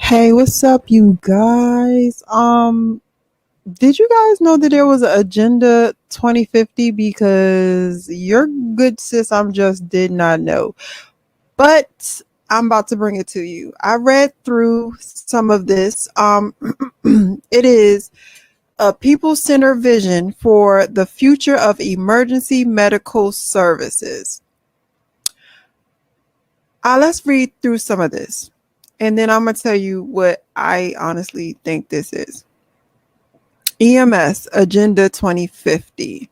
Hey, what's up, you guys? Did you guys know that there was an Agenda 2050? Because your good sis, I'm just did not know. But I'm about to bring it to you. I read through some of this. It is a people-centered vision for the future of emergency medical services. Let's read through some of this, and then I'm gonna tell you what I honestly think this is. EMS Agenda 2050.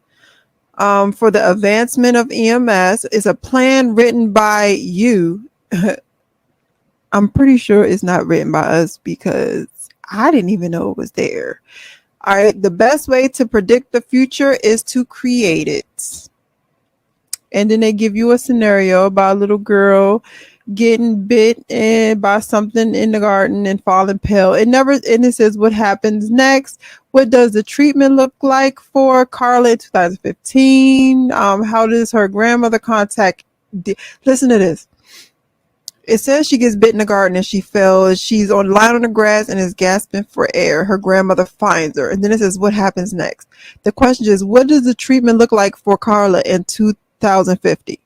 For the advancement of EMS is a plan written by you. I'm pretty sure it's not written by us because I didn't even know it was there. All right, the best way to predict the future is to create it. And then they give you a scenario about a little girl getting bit by something in the garden and falling pale. And it says what happens next. What does the treatment look like for Carla in 2015? How does her grandmother contact? Listen to this. It says she gets bit in the garden and she fell. She's lying on the grass and is gasping for air. Her grandmother finds her. And then it says, what happens next? The question is, what does the treatment look like for Carla in 2050?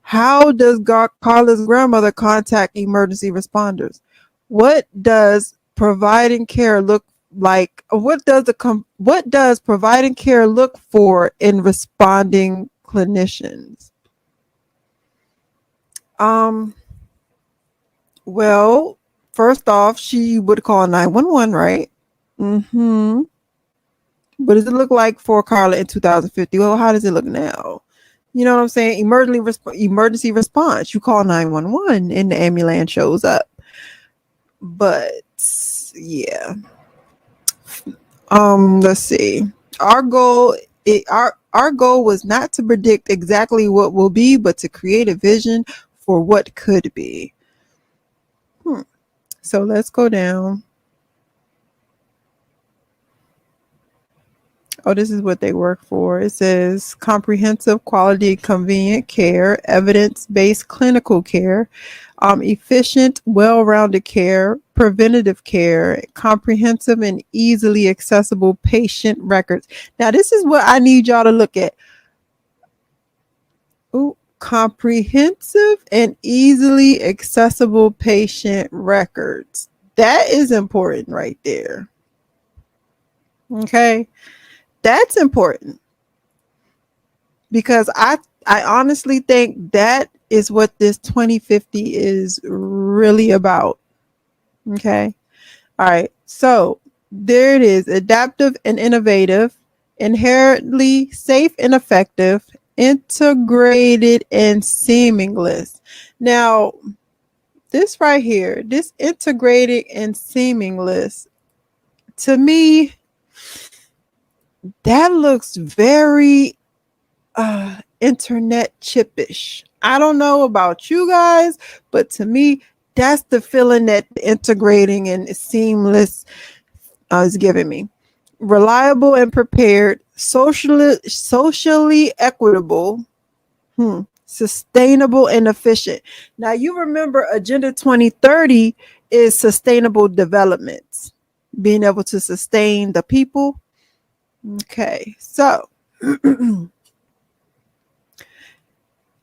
How does Carla's grandmother contact emergency responders? What does providing care look like? What does providing care look for in responding clinicians? Well, first off, she would call 911, right? What does it look like for Carla in 2050? Well, how does it look now? You know what I'm saying? Emergency response. You call 911 and the ambulance shows up. But yeah. Let's see. Our goal was not to predict exactly what will be, but to create a vision for what could be. So let's go down. Oh, this is what they work for. It says comprehensive, quality, convenient care, evidence-based clinical care, efficient, well-rounded care, preventative care, comprehensive and easily accessible patient records. Now, this is what I need y'all to look at. Ooh, comprehensive and easily accessible patient records. That is important right there. Okay. That's important because I honestly think that is what this 2050 is really about. Okay. All right. So there it is. Adaptive and innovative, inherently safe and effective, integrated and seamless. Now, this right here, this integrated and seamless, to me, that looks very internet chipish. I don't know about you guys, but to me, that's the feeling that integrating and seamless is giving me. Reliable and prepared, socially equitable, sustainable and efficient. Now you remember Agenda 2030 is sustainable development, being able to sustain the people. Okay, so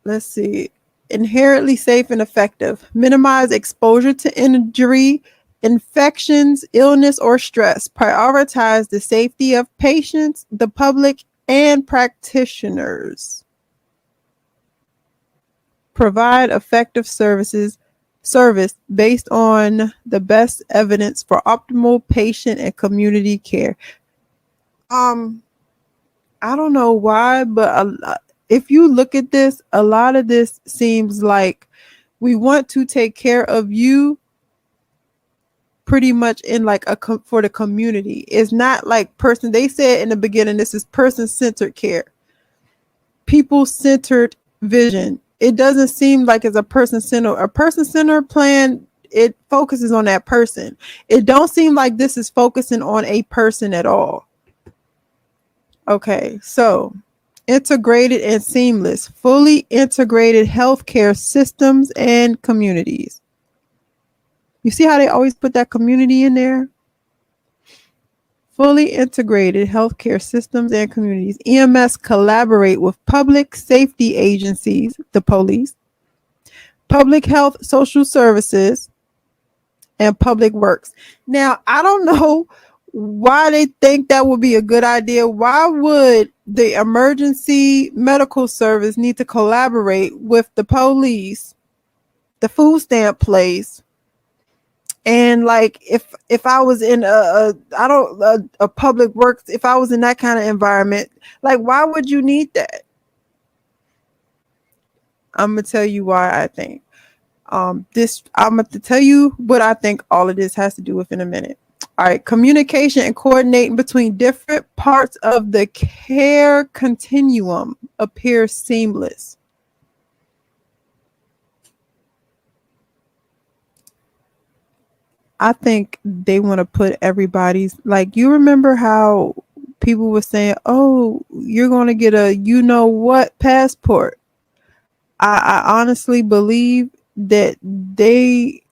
let's see. Inherently safe and effective. Minimize exposure to injury, infections, illness, or stress. Prioritize the safety of patients, the public, and practitioners. Provide effective service based on the best evidence for optimal patient and community care. I don't know why, but if you look at this, a lot of this seems like we want to take care of you pretty much in like for the community. It's not like person. They said in the beginning, this is person-centered care, people-centered vision. It doesn't seem like it's a person-centered plan. It focuses on that person. It don't seem like this is focusing on a person at all. Okay, so integrated and seamless, fully integrated healthcare systems and communities. You see how they always put that community in there? Fully integrated healthcare systems and communities. EMS collaborate with public safety agencies, the police, public health, social services, and public works. Now, I don't know why they think that would be a good idea. Why would the emergency medical service need to collaborate with the police, the food stamp place? And like if I was in a public works, if I was in that kind of environment, like why would you need that? I'm gonna tell you why I think I'm gonna tell you what I think all of this has to do with in a minute. All right, communication and coordinating between different parts of the care continuum appears seamless. I think they want to put everybody's, like, you remember how people were saying, oh, you're going to get a you know what passport. I honestly believe that they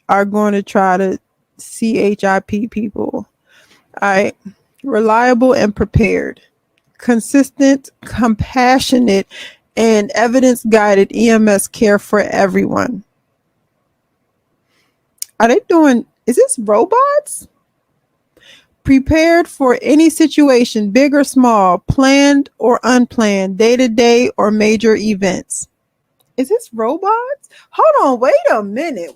are going to try to CHIP people. All right. Reliable and prepared, consistent, compassionate, and evidence guided EMS care for everyone. Are they doing, is this robots? Prepared for any situation, big or small, planned or unplanned, day to day or major events. Is this robots? Hold on, wait a minute.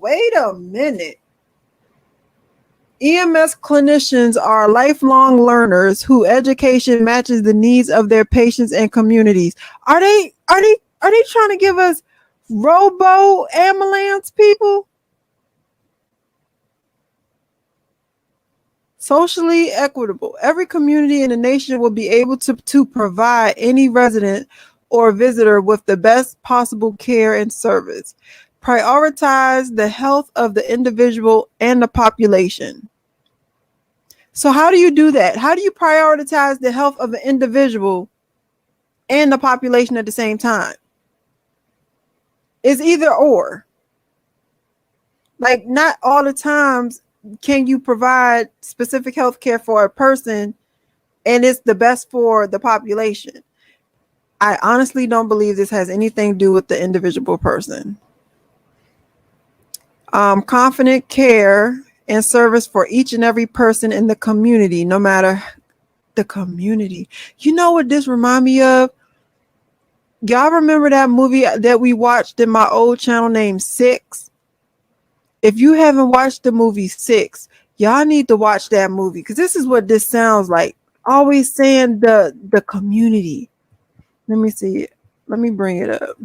EMS clinicians are lifelong learners whose education matches the needs of their patients and communities. Are they trying to give us robo ambulance people? Socially equitable. Every community in the nation will be able to provide any resident or visitor with the best possible care and service. Prioritize the health of the individual and the population. So how do you do that? How do you prioritize the health of an individual and the population at the same time? It's either or. Like, not all the times can you provide specific health care for a person and it's the best for the population. I honestly don't believe this has anything to do with the individual person. Confident care and service for each and every person in the community, no matter the community. You know what this remind me of? Y'all remember that movie that we watched in my old channel named Six? If you haven't watched the movie Six, y'all need to watch that movie, because this is what this sounds like. Always saying the community. Let me see it. Let me bring it up.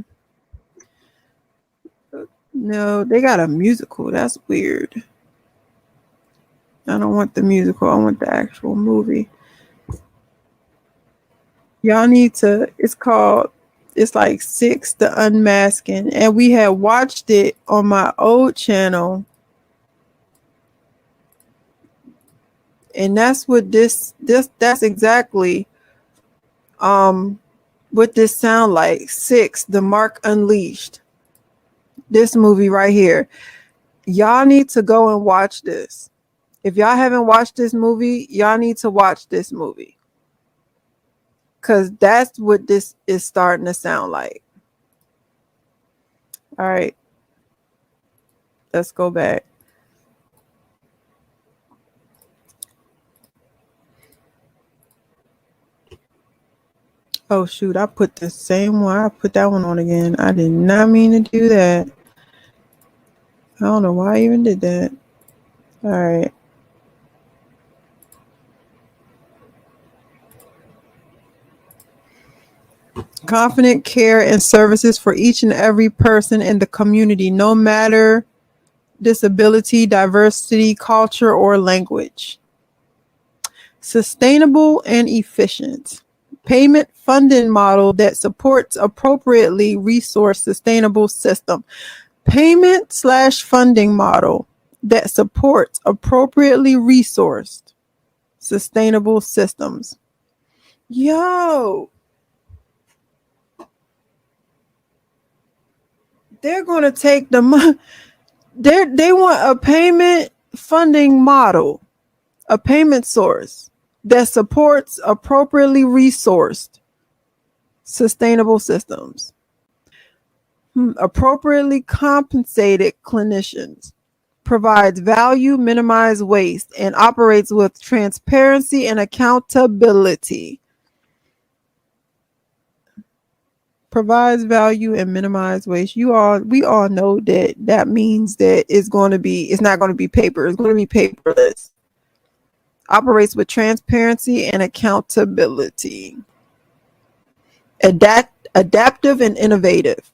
No, they got a musical. That's weird. I don't want the musical. I want the actual movie. Y'all need to, it's like Six, the Unmasking. And we had watched it on my old channel. And that's what that's exactly what this sound like. Six, The Mark Unleashed. This movie right here. Y'all need to go and watch this. If y'all haven't watched this movie, y'all need to watch this movie. Because that's what this is starting to sound like. All right. Let's go back. Oh, shoot. I put the same one. I put that one on again. I did not mean to do that. I don't know why I even did that. All right. Confident care and services for each and every person in the community, no matter disability, diversity, culture, or language. Sustainable and efficient. Payment funding model that supports appropriately resourced sustainable system. Payment/funding model that supports appropriately resourced sustainable systems. Yo, they're going to take the money. They want a payment funding model, a payment source that supports appropriately resourced sustainable systems, appropriately compensated clinicians, provides value, minimize waste, and operates with transparency and accountability. Provides value and minimize waste. We all know that means that it's not going to be paper. It's going to be paperless. Operates with transparency and accountability. Adaptive and innovative.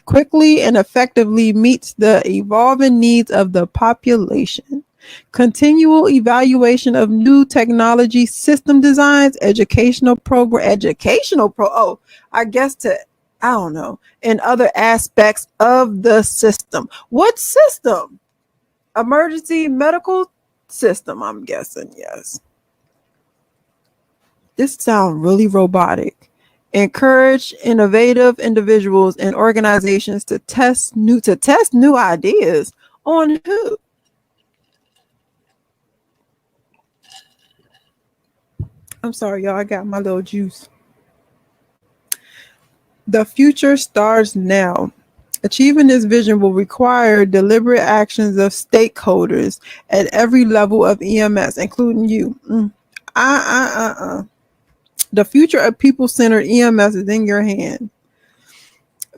Quickly and effectively meets the evolving needs of the population. Continual evaluation of new technology, system designs, I don't know, and other aspects of the system. What system? Emergency medical system, I'm guessing, yes. This sounds really robotic. Encourage innovative individuals and organizations to test new ideas on who? I'm sorry, y'all. I got my little juice. The future starts now. Achieving this vision will require deliberate actions of stakeholders at every level of EMS, including you. The future of people-centered EMS is in your hand.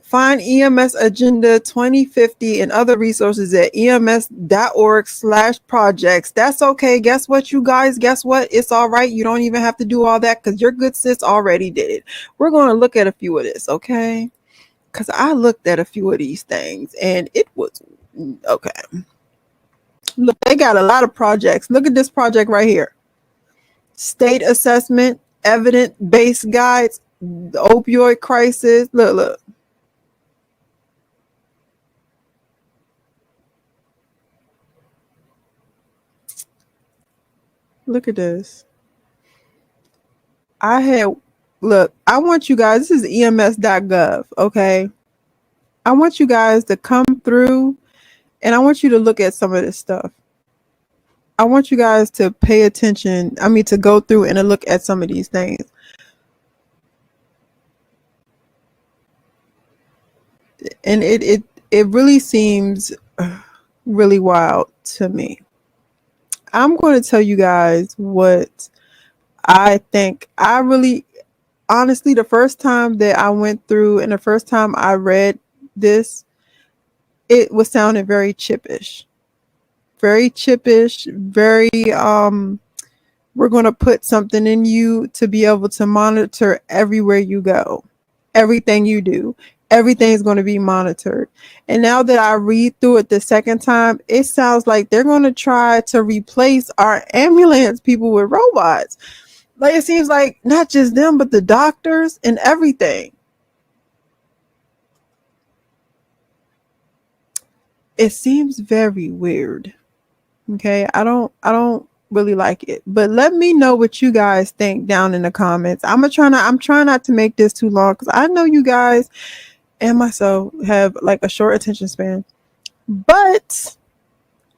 Find EMS Agenda 2050 and other resources at ems.org/projects. That's okay. Guess what, you guys? Guess what? It's all right. You don't even have to do all that because your good sis already did it. We're going to look at a few of this, okay? Because I looked at a few of these things and it was okay. Look, they got a lot of projects. Look at this project right here. State assessment, evidence-based guides, the opioid crisis. Look. Look at this. I want you guys, this is ems.gov, okay? I want you guys to come through and I want you to look at some of this stuff. I want you guys to pay attention. To go through and to look at some of these things. And it really seems really wild to me. I'm going to tell you guys what I think. Honestly, the first time that I went through and the first time I read this, it was sounding very chippish. Very chippish, very we're going to put something in you to be able to monitor everywhere you go. Everything you do. Everything's going to be monitored. And now that I read through it the second time, it sounds like they're going to try to replace our ambulance people with robots. Like, it seems like not just them, but the doctors and everything. It seems very weird. Okay, I don't really like it. But let me know what you guys think down in the comments. I'm trying not to make this too long because I know you guys and myself have like a short attention span. But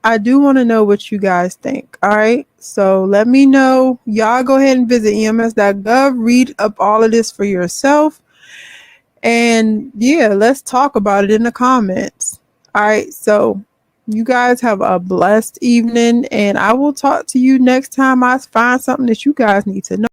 I do want to know what you guys think. All right. So let me know. Y'all go ahead and visit ems.gov. Read up all of this for yourself. And yeah, let's talk about it in the comments. All right. So you guys have a blessed evening. And I will talk to you next time I find something that you guys need to know.